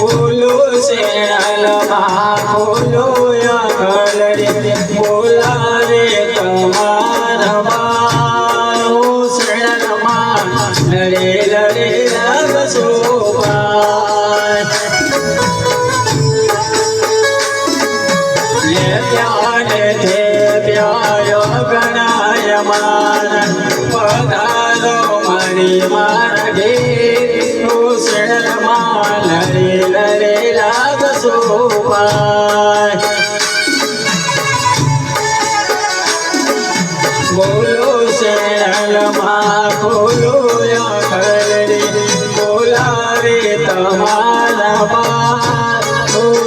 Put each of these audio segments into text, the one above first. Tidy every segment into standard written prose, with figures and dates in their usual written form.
બોલો શેણલમાં બોલો અકલ રે બોલાવે તમારા શેણલમાં લડે લડે લાગશો પધારો મારી માર્ગે શેણલમાં લડે લડે લાગશો બોલો શેણલમાં બોલો અકલ રે બોલાવે તમારા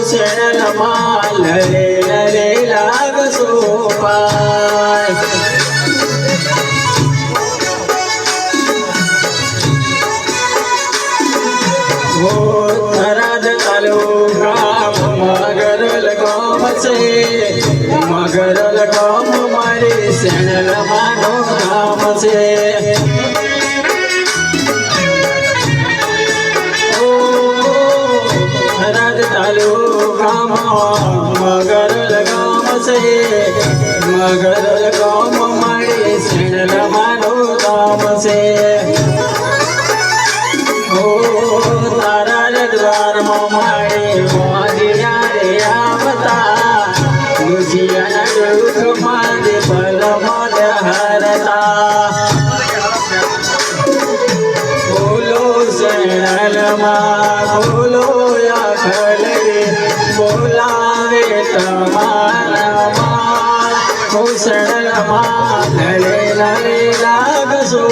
શેણલમાં લડે લડે લાગશો થરાદ તાલુકા મગરલ ગામ છે મગરલ ગામ મારી શેણલમાનું ગામ છે થરાદ તાલુકામાં મગરલ ગામ છે મગરલ ગામ મારી શેણલમાનું ગામ છે દ્વારમાં મારે મોજિયા રે આવતા લુધિયાના દુઃખમાં દે પલમાં હરતા બોલો શેણલમાં બોલો અકલ રે બોલાવે તમારા શેણલમાં લડે લડે લાગશો